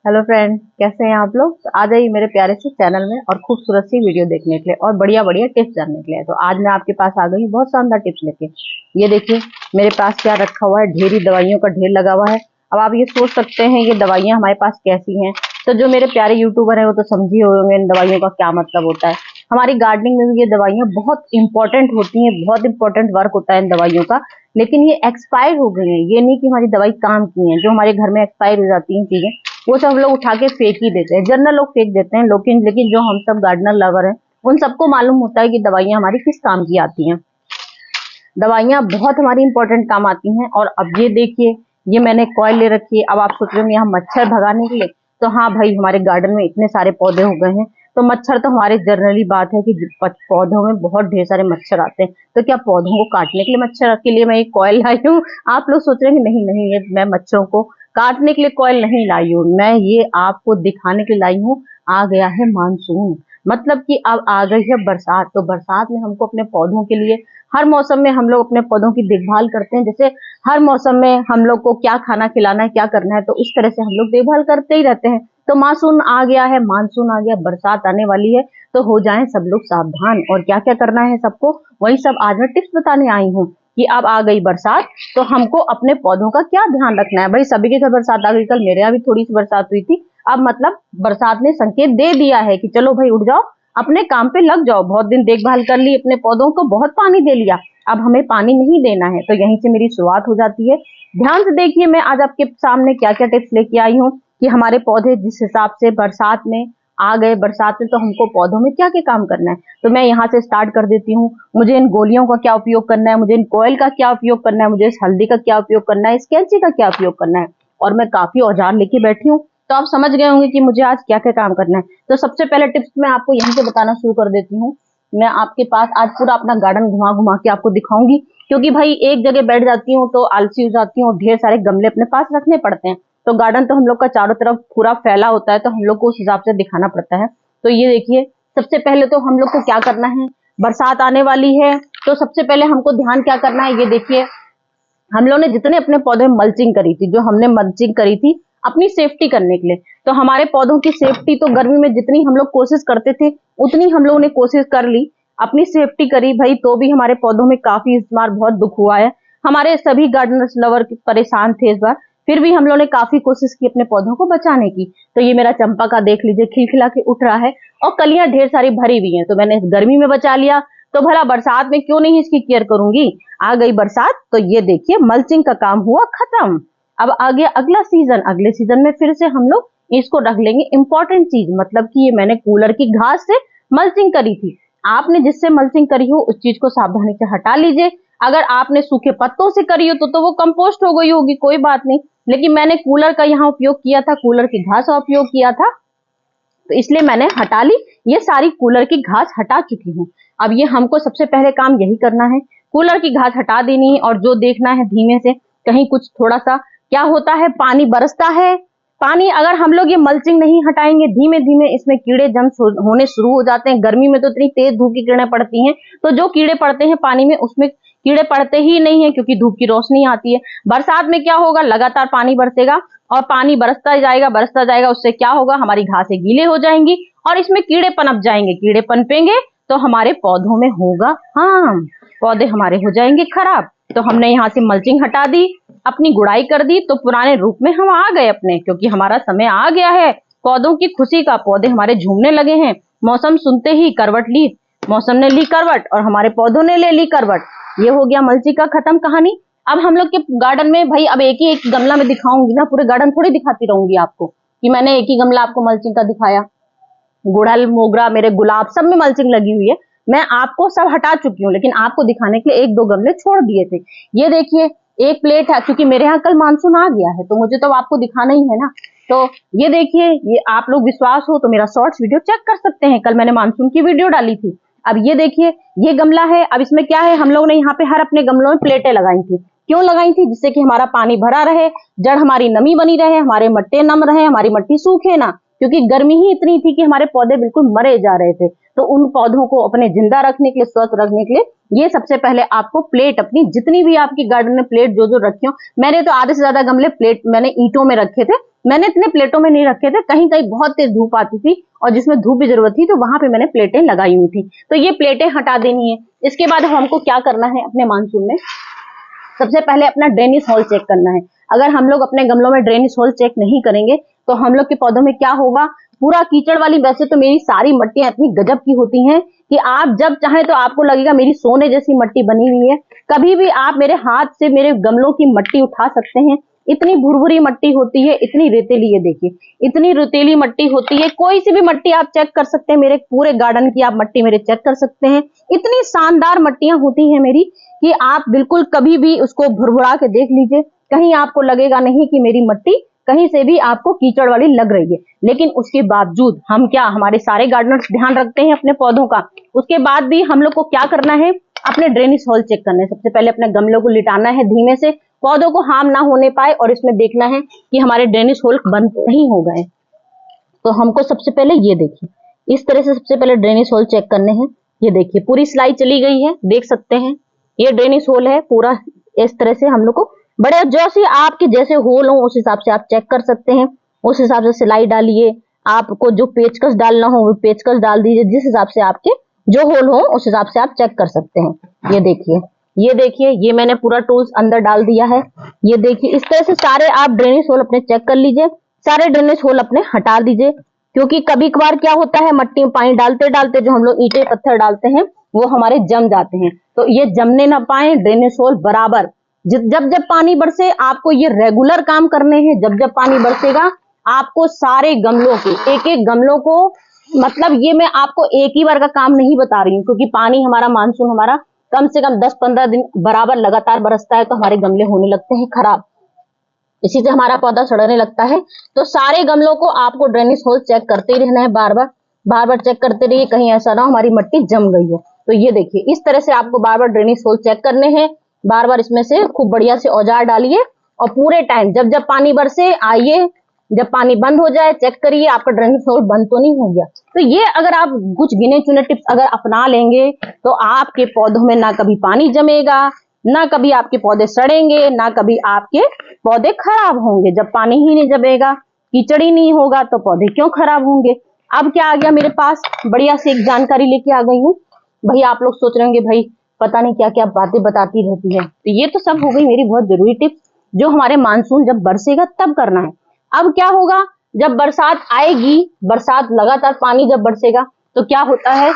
Hello friend, कैसे हैं आप लोग। तो आ जाइए मेरे प्यारे से चैनल में और खूबसूरत सी वीडियो देखने के लिए और बढ़िया बढ़िया टिप्स जानने के लिए। तो आज मैं आपके पास आ गई हूँ बहुत शानदार टिप्स लेके। ये देखिए मेरे पास क्या रखा हुआ है, ढेरी दवाइयों का ढेर लगा हुआ है। अब आप ये सोच सकते हैं ये दवाइयाँ हमारे पास कैसी हैं। तो जो मेरे प्यारे यूट्यूबर हैं वो तो समझी होंगे इन दवाइयों का क्या मतलब होता है। हमारी गार्डनिंग में भी ये दवाइयाँ बहुत इंपॉर्टेंट होती हैं, बहुत इंपॉर्टेंट वर्क होता है इन दवाइयों का। लेकिन ये एक्सपायर हो गई है, ये नहीं कि हमारी दवाई काम की है। जो हमारे घर में एक्सपायर हो जाती हैं चीजें वो सब लोग उठा के फेंक ही देते हैं, जनरल लोग फेंक देते हैं। लेकिन जो हम सब गार्डनर लवर हैं उन सबको मालूम होता है कि दवाइयाँ हमारी किस काम की आती हैं। दवाइयाँ बहुत हमारी इंपॉर्टेंट काम आती हैं। और अब ये देखिए, ये मैंने कॉइल ले रखी है। अब आप सोच रहे होंगे यहाँ मच्छर भगाने के लिए। तो हाँ भाई, हमारे गार्डन में इतने सारे पौधे हो गए हैं तो मच्छर तो हमारे जनरली बात है कि पौधों में बहुत ढेर सारे मच्छर आते हैं। तो क्या पौधों को काटने के लिए मच्छर के लिए मैं एक कॉइल लाई हूँ? आप लोग सोच रहे हैं कि नहीं नहीं, ये मैं मच्छरों को काटने के लिए कॉइल नहीं लाई हूँ, मैं ये आपको दिखाने के लिए लाई हूँ। आ गया है मानसून, मतलब कि अब आ गई है बरसात। तो बरसात में हमको अपने पौधों के लिए, हर मौसम में हम लोग अपने पौधों की देखभाल करते हैं। जैसे हर मौसम में हम लोग को क्या खाना खिलाना है, क्या करना है, तो इस तरह से हम लोग देखभाल करते ही रहते हैं। तो मानसून आ गया है, मानसून आ गया, बरसात आने वाली है। तो हो जाएं सब लोग सावधान। और क्या क्या करना है सबको, वही सब आज मैं टिप्स बताने आई हूँ कि अब आ गई बरसात तो हमको अपने पौधों का क्या ध्यान रखना है। भाई सभी के घर बरसात आ गई, कल मेरे यहाँ भी थोड़ी सी बरसात हुई थी। अब मतलब बरसात ने संकेत दे दिया है कि चलो भाई उठ जाओ, अपने काम पे लग जाओ। बहुत दिन देखभाल कर ली अपने पौधों को, बहुत पानी दे लिया, अब हमें पानी नहीं देना है। तो यहीं से मेरी शुरुआत हो जाती है। ध्यान से देखिए मैं आज आपके सामने क्या क्या टिप्स लेके आई हूँ कि हमारे पौधे जिस हिसाब से बरसात में आ गए, बरसात में तो हमको पौधों में क्या क्या काम करना है। तो मैं यहाँ से स्टार्ट कर देती हूँ। मुझे इन गोलियों का क्या उपयोग करना है, मुझे इन कॉइल का क्या उपयोग करना है, मुझे इस हल्दी का क्या उपयोग करना है, इस कैंची का क्या उपयोग करना है। और मैं काफी औजार लेके बैठी हूँ, तो आप समझ गए होंगे कि मुझे आज क्या क्या काम करना है। तो सबसे पहले टिप्स मैं आपको यहीं से बताना शुरू कर देती हूँ। मैं आपके पास आज पूरा अपना गार्डन घुमा घुमा के आपको दिखाऊंगी, क्योंकि भाई एक जगह बैठ जाती हूँ तो आलसी हो जाती हूँ और ढेर सारे गमले अपने पास रखने पड़ते हैं। तो गार्डन तो हम लोग का चारों तरफ पूरा फैला होता है, तो हम लोग को उस हिसाब से दिखाना पड़ता है। तो ये देखिए, सबसे पहले तो हम लोग को क्या करना है, बरसात आने वाली है तो सबसे पहले हमको ध्यान क्या करना है। ये देखिए, हम लोग ने जितने अपने पौधे में मल्चिंग करी थी, जो हमने मल्चिंग करी थी अपनी सेफ्टी करने के लिए, तो हमारे पौधों की सेफ्टी तो गर्मी में जितनी हम लोग कोशिश करते थे उतनी हम लोगों ने कोशिश कर ली, अपनी सेफ्टी करी भाई। तो भी हमारे पौधों में काफी इस बार बहुत दुख हुआ है। हमारे सभी गार्डनर्स लवर परेशान थे इस बार, फिर भी हम लोगों ने काफी कोशिश की अपने पौधों को बचाने की। तो ये मेरा चंपा का देख लीजिए खिलखिला के उठ रहा है और कलियां ढेर सारी भरी हुई हैं। तो मैंने इस गर्मी में बचा लिया, तो भला बरसात में क्यों नहीं इसकी केयर करूंगी। आ गई बरसात तो ये देखिए मल्चिंग का काम हुआ खत्म। अब आ गया अगला सीजन, अगले सीजन में फिर से हम लोग इसको रख लेंगे। इंपॉर्टेंट चीज मतलब कि ये मैंने कूलर की घास से मल्चिंग करी थी। आपने जिससे मल्चिंग करी हो उस चीज को सावधानी से हटा लीजिए। अगर आपने सूखे पत्तों से करी हो तो वो कंपोस्ट हो गई होगी, कोई बात नहीं। लेकिन मैंने कूलर का यहाँ उपयोग किया था, कूलर की घास का उपयोग किया था, तो इसलिए मैंने हटा ली। ये सारी कूलर की घास हटा चुकी हूँ। अब ये हमको सबसे पहले काम यही करना है, कूलर की घास हटा देनी है। और जो देखना है धीमे से, कहीं कुछ थोड़ा सा क्या होता है, पानी बरसता है। पानी अगर हम लोग ये मल्चिंग नहीं हटाएंगे, धीमे धीमे इसमें कीड़े जम होने शुरू हो जाते हैं। गर्मी में तो इतनी तेज धूप की किरणें पड़ती हैं, तो जो कीड़े पड़ते हैं पानी में उसमें कीड़े पड़ते ही नहीं है, क्योंकि धूप की रोशनी आती है। बरसात में क्या होगा, लगातार पानी बरसेगा और पानी बरसता जाएगा। उससे क्या होगा, हमारी घासें गीले हो जाएंगी और इसमें कीड़े पनप जाएंगे। कीड़े पनपेंगे तो हमारे पौधों में होगा हार्म, पौधे हमारे हो जाएंगे खराब। तो हमने यहाँ से मल्चिंग हटा दी, अपनी गुड़ाई कर दी, तो पुराने रूप में हम आ गए अपने, क्योंकि हमारा समय आ गया है पौधों की खुशी का। पौधे हमारे झूमने लगे हैं, मौसम सुनते ही करवट ली, मौसम ने ली करवट और हमारे पौधों ने ले ली करवट। ये हो गया मल्चिंग का खत्म कहानी। अब हम लोग के गार्डन में भाई अब एक ही एक गमला में दिखाऊंगी ना, पूरे गार्डन थोड़ी दिखाती रहूंगी आपको कि मैंने एक ही गमला आपको मल्चिंग का दिखाया। गुड़हल, मोगरा, मेरे गुलाब सब में मल्चिंग लगी हुई है। मैं आपको सब हटा चुकी हूँ, लेकिन आपको दिखाने के लिए एक दो गमले छोड़ दिए थे। ये देखिए एक प्लेट है, क्योंकि मेरे यहाँ कल मानसून आ गया है तो मुझे तो आपको दिखाना ही है ना। तो ये देखिए, ये आप लोग विश्वास हो तो मेरा शॉर्ट्स वीडियो चेक कर सकते हैं, कल मैंने मानसून की वीडियो डाली थी। अब ये देखिए, ये गमला है। अब इसमें क्या है, हम लोग ने यहाँ पे हर अपने गमलों में प्लेटें लगाई थी। क्यों लगाई थी, जिससे कि हमारा पानी भरा रहे, जड़ हमारी नमी बनी रहे, हमारे मट्टे नम रहे, हमारी मट्टी सूखे ना। क्योंकि गर्मी ही इतनी थी कि हमारे पौधे बिल्कुल मरे जा रहे थे। तो उन पौधों को अपने जिंदा रखने के लिए, स्वस्थ रखने के लिए ये सबसे पहले आपको प्लेट, अपनी जितनी भी आपकी गार्डन में प्लेट जो जो रखी हो, मैंने तो आधे से ज्यादा गमले प्लेट मैंने ईंटों में रखे थे, मैंने इतने प्लेटों में नहीं रखे थे, कहीं कहीं बहुत तेज धूप आती थी और जिसमें धूप की जरूरत थी तो वहां पे मैंने प्लेटें लगाई हुई थी। तो ये प्लेटें हटा देनी है। इसके बाद हमको क्या करना है अपने मानसून में, सबसे पहले अपना ड्रेनेज होल चेक करना है। अगर हम लोग अपने गमलों में ड्रेनेज होल चेक नहीं करेंगे तो हम लोग के पौधों में क्या होगा, पूरा कीचड़ वाली, वैसे तो मेरी सारी मट्टियां इतनी गजब की होती हैं कि आप जब चाहें तो आपको लगेगा मेरी सोने जैसी मट्टी बनी हुई है। कभी भी आप मेरे हाथ से मेरे गमलों की मट्टी उठा सकते हैं। इतनी भुरभुरी मट्टी होती है, इतनी रेतीली, ये देखिए इतनी रेतीली मट्टी होती है। कोई सी भी मट्टी आप चेक कर सकते हैं, मेरे पूरे गार्डन की आप मट्टी मेरे चेक कर सकते हैं। इतनी शानदार मट्टियां होती हैं मेरी कि आप बिल्कुल कभी भी उसको भुरभुरा के देख लीजिए, कहीं आपको लगेगा नहीं कि मेरी मट्टी कहीं से भी आपको कीचड़ वाली लग रही है। लेकिन उसके बावजूद हम क्या, हमारे सारे गार्डनर्स ध्यान रखते हैं अपने पौधों का, उसके बाद भी हम लोग को क्या करना है, अपने ड्रेनेज होल चेक करना है। सबसे पहले अपने गमलों को लिटाना है धीमे से, पौधों को हार्म ना होने पाए, और इसमें देखना है कि हमारे ड्रेनेज होल बंद नहीं हो गए। तो हमको सबसे पहले ये देखिए, इस तरह से सबसे पहले ड्रेनेज होल चेक करने हैं। ये देखिए पूरी सिलाई चली गई है, देख सकते हैं ये ड्रेनेज होल है पूरा। इस तरह से हम लोग को बड़े जैसे आपके जैसे होल हो उस हिसाब से आप चेक कर सकते हैं, उस हिसाब से सिलाई डालिए। आपको जो पेचकस डालना हो वो पेचकस डाल दीजिए, जिस हिसाब से आपके जो होल हो उस हिसाब से आप चेक कर सकते हैं। ये देखिए, ये देखिए, ये मैंने पूरा टूल्स अंदर डाल दिया है। ये देखिए इस तरह से सारे आप ड्रेनेज होल अपने चेक कर लीजिए, सारे ड्रेनेज होल अपने हटा दीजिए। क्योंकि कभी कभार क्या होता है, मट्टी में पानी डालते डालते जो हम लोग ईंटें पत्थर डालते हैं वो हमारे जम जाते हैं, तो ये जमने ना पाए। ड्रेनेज होल बराबर जब जब पानी बरसे आपको ये रेगुलर काम करने हैं। जब जब पानी बरसेगा आपको सारे गमलों के एक एक गमलों को, मतलब ये मैं आपको एक ही बार का काम नहीं बता रही हूँ, क्योंकि पानी हमारा मानसून हमारा कम से कम 10-15 दिन बराबर लगातार बरसता है, तो हमारे गमले होने लगते हैं खराब, इसी से हमारा पौधा सड़ने लगता है। तो सारे गमलों को आपको ड्रेनेज होल चेक करते ही रहना है, बार बार चेक करते रहिए, कहीं ऐसा ना हो हमारी मट्टी जम गई हो। तो ये देखिए इस तरह से आपको बार बार ड्रेनेज होल चेक करने हैं, बार बार इसमें से खूब बढ़िया से औजार डालिए, और पूरे टाइम जब जब पानी बरसे आइए, जब पानी बंद हो जाए चेक करिए आपका ड्रेनेज होल बंद तो नहीं हो गया। तो ये अगर आप कुछ गिने चुने टिप्स अगर अपना लेंगे तो आपके पौधों में ना कभी पानी जमेगा, ना कभी आपके पौधे सड़ेंगे, ना कभी आपके पौधे खराब होंगे। जब पानी ही नहीं जमेगा, कीचड़ ही नहीं होगा, तो पौधे क्यों खराब होंगे। अब क्या आ गया मेरे पास, बढ़िया से एक जानकारी लेके आ गई हूँ। भाई आप लोग सोच रहे होंगे भाई पता नहीं क्या क्या बातें बताती रहती है, तो ये तो सब हो गई मेरी बहुत जरूरी टिप्स जो हमारे मानसून जब बरसेगा तब करना है। अब क्या होगा, जब बरसात आएगी, बरसात लगातार पानी जब बरसेगा तो क्या होता है,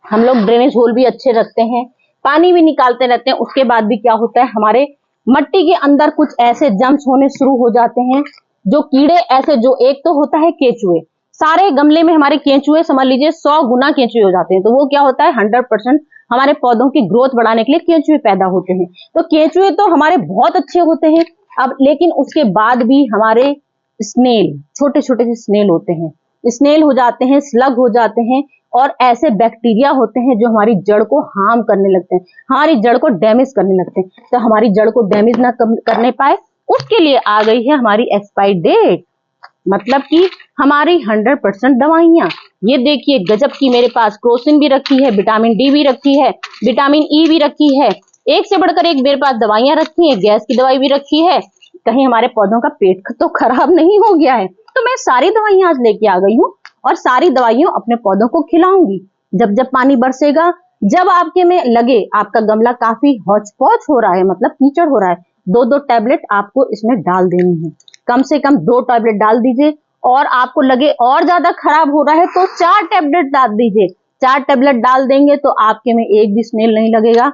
हम लोग ड्रेनेज होल भी अच्छे रखते हैं, पानी भी निकालते रहते हैं। उसके बाद भी क्या होता है, हमारे मट्टी के अंदर कुछ ऐसे जम्स होने शुरू हो जाते हैं, जो कीड़े ऐसे, जो एक तो होता है केंचुए, सारे गमले में हमारे केंचुए समझ लीजिए 100 गुना केंचुए हो जाते हैं। तो वो क्या होता है, 100% हमारे पौधों की ग्रोथ बढ़ाने के लिए केंचुए पैदा होते हैं। तो केंचुए तो हमारे बहुत अच्छे होते हैं। अब लेकिन उसके बाद भी हमारे स्नेल, छोटे छोटे से स्नेल होते हैं, स्नेल हो जाते हैं, स्लग हो जाते हैं, और ऐसे बैक्टीरिया होते हैं जो हमारी जड़ को हार्म करने लगते हैं, हमारी जड़ को डैमेज करने लगते हैं। तो हमारी जड़ को डैमेज ना करने पाए उसके लिए आ गई है हमारी एक्सपायरी डेट, मतलब कि हमारी 100% दवाइयां। ये देखिए गजब की मेरे पास क्रोसिन भी रखी है, विटामिन डी भी रखी है, विटामिन ई भी रखी है, एक से बढ़कर एक मेरे पास दवाइयां रखी है, गैस की दवाई भी रखी है। कहीं हमारे पौधों का पेट तो खराब नहीं हो गया है। तो मैं सारी दवाइयां आज लेके आ गई हूँ, और सारी दवाइयां अपने पौधों को खिलाऊंगी। जब जब पानी बरसेगा, जब आपके में लगे आपका गमला काफी हौच पौच हो रहा है, मतलब कीचड़ हो रहा है, 2-2 टैबलेट आपको इसमें डाल देनी है, कम से कम 2 टैबलेट डाल दीजिए। और आपको लगे और ज्यादा खराब हो रहा है तो 4 टैबलेट डाल दीजिए। 4 टैबलेट डाल देंगे तो आपके में एक भी स्मेल नहीं लगेगा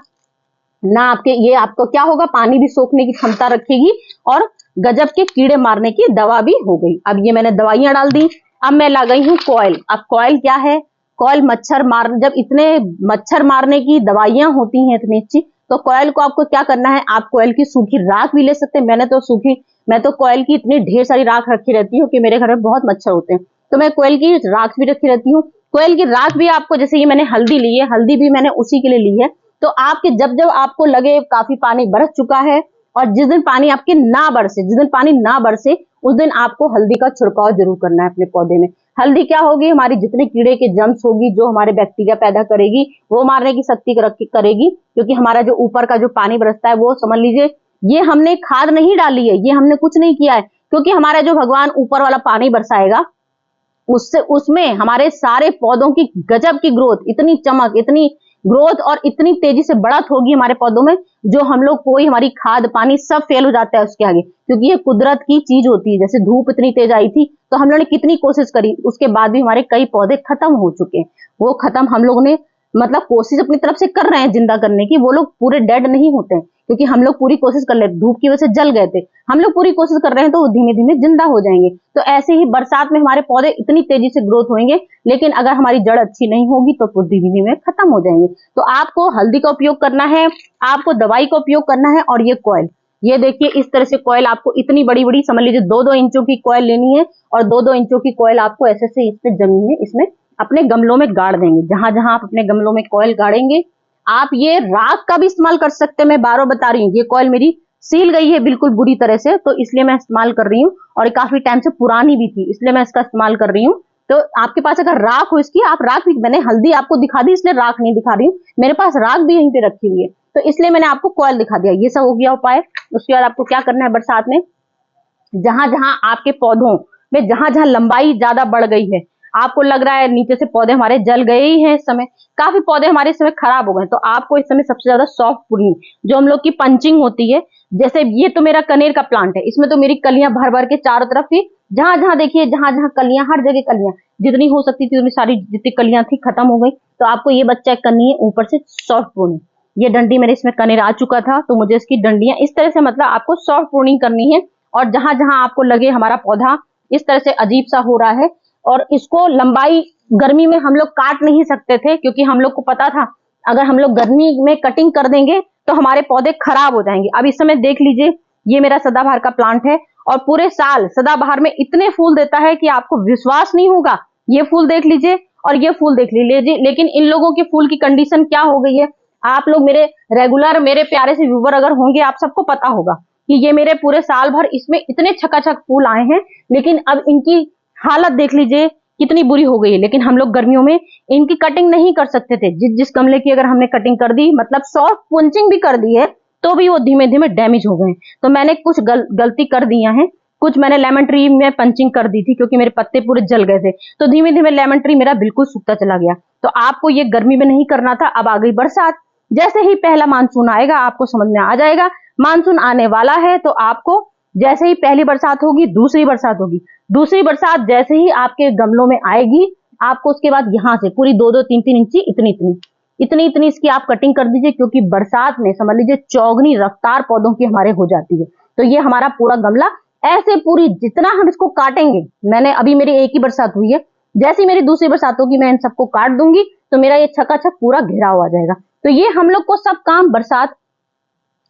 ना, आपके ये आपको क्या होगा, पानी भी सोखने की क्षमता रखेगी, और गजब के कीड़े मारने की दवा भी हो गई। अब ये मैंने दवाइयां डाल दी, अब मैं ला गई हूँ कॉइल। अब कॉइल क्या है, कॉइल मच्छर मार, जब इतने मच्छर मारने की दवाइयां होती हैं इतनी अच्छी, तो कॉइल को आपको क्या करना है, आप कॉइल की सूखी राख भी ले सकते हैं। मैं तो कॉइल की इतनी ढेर सारी राख रखी रहती हूँ कि मेरे घर में बहुत मच्छर होते हैं, तो मैं कॉइल की राख भी रखी रहती हूँ। कॉइल की राख भी आपको, जैसे ये मैंने हल्दी ली है, हल्दी भी मैंने उसी के लिए ली है। तो आपके जब जब आपको लगे काफी पानी बरस चुका है, और जिस दिन पानी आपके ना बरसे, जिस दिन पानी ना बरसे उस दिन आपको हल्दी का छिड़काव जरूर करना है अपने पौधे में। हल्दी क्या होगी, हमारी जितने कीड़े के जम्स होगी, जो हमारे बैक्टीरिया पैदा करेगी, वो मारने की शक्ति करेगी। क्योंकि हमारा जो ऊपर का जो पानी बरसता है वो समझ लीजिए ये हमने खाद नहीं डाली है, ये हमने कुछ नहीं किया है, क्योंकि हमारा जो भगवान ऊपर वाला पानी बरसाएगा उससे उसमें हमारे सारे पौधों की गजब की ग्रोथ, इतनी चमक, इतनी ग्रोथ और इतनी तेजी से बढ़त होगी हमारे पौधों में, जो हम लोग कोई हमारी खाद पानी सब फेल हो जाता है उसके आगे, क्योंकि ये कुदरत की चीज होती है। जैसे धूप इतनी तेज आई थी तो हम लोगों ने कितनी कोशिश करी, उसके बाद भी हमारे कई पौधे खत्म हो चुके हैं। वो खत्म हम लोगों ने मतलब कोशिश अपनी तरफ से कर रहे हैं जिंदा करने की, वो लोग पूरे डेड नहीं होते हैं, क्योंकि हम लोग पूरी कोशिश कर ले, धूप की वजह से जल गए थे, हम लोग पूरी कोशिश कर रहे हैं तो वो धीमे धीमे जिंदा हो जाएंगे। तो ऐसे ही बरसात में हमारे पौधे इतनी तेजी से ग्रोथ होंगे, लेकिन अगर हमारी जड़ अच्छी नहीं होगी तो वो धीमे धीमे खत्म हो जाएंगे। तो आपको हल्दी का उपयोग करना है, आपको दवाई का उपयोग करना है, और ये कॉइल, ये देखिए इस तरह से कॉइल आपको इतनी बड़ी बड़ी समझ लीजिए 2-2 इंचों की कॉइल लेनी है, और 2-2 इंचों की कॉइल आपको ऐसे से इससे जमीन में इसमें अपने गमलों में गाड़ देंगे। जहां जहां आप अपने गमलों में कॉइल गाड़ेंगे, आप ये राख का भी इस्तेमाल कर सकते हैं। मैं बार बार बता रही हूँ, ये कॉइल मेरी सील गई है बिल्कुल बुरी तरह से, तो इसलिए मैं इस्तेमाल कर रही हूँ, और काफी टाइम से पुरानी भी थी इसलिए मैं इसका इस्तेमाल कर रही हूँ। तो आपके पास अगर राख हो इसकी, आप राख भी, मैंने हल्दी आपको दिखा दी इसलिए राख नहीं दिखा रही हूँ, मेरे पास राख भी यहीं पे रखी हुई है, तो इसलिए मैंने आपको कॉइल दिखा दिया। ये सब हो गया उपाय। उसके बाद आपको क्या करना है, बरसात में जहां जहां आपके पौधों में जहां जहां लंबाई ज्यादा बढ़ गई है, आपको लग रहा है नीचे से पौधे हमारे जल गए ही हैं, इस समय काफी पौधे हमारे इस समय खराब हो गए, तो आपको इस समय सबसे ज्यादा सॉफ्ट प्रूनिंग जो हम लोग की पंचिंग होती है, जैसे ये तो मेरा कनेर का प्लांट है, इसमें तो मेरी कलियां भर भर के चारों तरफ थी, जहां जहां देखिए जहां जहां कलियां, हर जगह कलियां जितनी हो सकती थी उतनी सारी जितनी कलियां थी खत्म हो गई। तो आपको ये बच्चा करनी है ऊपर से सॉफ्ट प्रूनिंग। ये डंडी मेरे इसमें कनेर आ चुका था, तो मुझे इसकी डंडियां इस तरह से मतलब आपको सॉफ्ट प्रूनिंग करनी है, और जहां जहां आपको लगे हमारा पौधा इस तरह से अजीब सा हो रहा है, और इसको लंबाई गर्मी में हम लोग काट नहीं सकते थे, क्योंकि हम लोग को पता था अगर हम लोग गर्मी में कटिंग कर देंगे तो हमारे पौधे खराब हो जाएंगे। अब इस समय देख लीजिए, ये मेरा सदाबहार का प्लांट है, और पूरे साल सदाबहार में इतने फूल देता है कि आपको विश्वास नहीं होगा। ये फूल देख लीजिए और ये फूल देख लीजिए, लेकिन इन लोगों के फूल की कंडीशन क्या हो गई है, आप लोग मेरे रेगुलर मेरे प्यारे से व्यूवर अगर होंगे, आप सबको पता होगा कि ये मेरे पूरे साल भर इसमें इतने छकाछक फूल आए हैं, लेकिन अब इनकी हालत देख लीजिए कितनी बुरी हो गई है। लेकिन हम लोग गर्मियों में इनकी कटिंग नहीं कर सकते थे, जिस गमले की अगर हमने कटिंग कर दी, मतलब सॉफ्ट पंचिंग भी कर दी है, तो भी वो धीमे धीमे डैमेज हो गए। तो मैंने कुछ गलती कर दिया है, कुछ मैंने लेमन ट्री में पंचिंग कर दी थी क्योंकि मेरे पत्ते पूरे जल गए थे, तो धीमे धीमे लेमन ट्री मेरा बिल्कुल सूखता चला गया। तो आपको ये गर्मी में नहीं करना था। अब आ गई बरसात, जैसे ही पहला मानसून आएगा आपको समझ में आ जाएगा मानसून आने वाला है, तो आपको जैसे ही पहली बरसात होगी दूसरी बरसात होगी, दूसरी बरसात जैसे ही आपके गमलों में आएगी, आपको उसके बाद यहाँ से पूरी 2-2, 3-3 इंची इतनी इसकी आप कटिंग कर दीजिए, क्योंकि बरसात में समझ लीजिए चौगनी रफ्तार पौधों की हमारे हो जाती है। तो ये हमारा पूरा गमला ऐसे पूरी जितना हम इसको काटेंगे, मैंने अभी मेरी एक ही बरसात हुई है, जैसी मेरी दूसरी बरसात होगी मैं इन सबको काट दूंगी, तो मेरा ये छकाछक पूरा घेराव आ जाएगा। तो ये हम लोग को सब काम, बरसात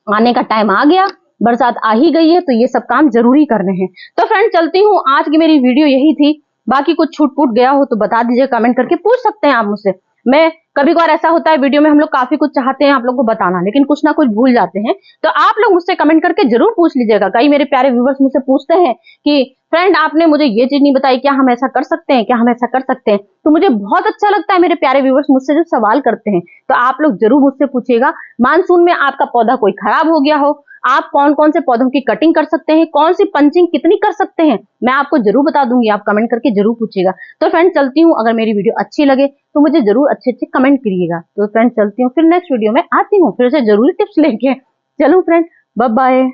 आने का टाइम आ गया, बरसात आ ही गई है, तो ये सब काम जरूरी करने हैं। तो फ्रेंड चलती हूँ, आज की मेरी वीडियो यही थी। बाकी कुछ छूट फूट गया हो तो बता दीजिए, कमेंट करके पूछ सकते हैं आप मुझसे। मैं कभी कभार ऐसा होता है वीडियो में हम लोग काफी कुछ चाहते हैं आप लोग को बताना, लेकिन कुछ ना कुछ भूल जाते हैं, तो आप लोग मुझसे कमेंट करके जरूर पूछ लीजिएगा। कई मेरे प्यारे व्यूवर्स मुझसे पूछते हैं कि फ्रेंड आपने मुझे ये चीज नहीं बताई, क्या हम ऐसा कर सकते हैं, क्या हम ऐसा कर सकते हैं। तो मुझे बहुत अच्छा लगता है मेरे प्यारे व्यूवर्स मुझसे जो सवाल करते हैं, तो आप लोग जरूर मुझसे पूछिएगा। मानसून में आपका पौधा कोई खराब हो गया हो, आप कौन कौन से पौधों की कटिंग कर सकते हैं, कौन सी पंचिंग कितनी कर सकते हैं, मैं आपको जरूर बता दूंगी, आप कमेंट करके जरूर पूछिएगा। तो फ्रेंड चलती हूँ, अगर मेरी वीडियो अच्छी लगे तो मुझे जरूर अच्छे अच्छे कमेंट करिएगा। तो फ्रेंड चलती हूँ, फिर नेक्स्ट वीडियो में आती हूँ फिर से जरूरी टिप्स लेके। चलो फ्रेंड, बाय बाय।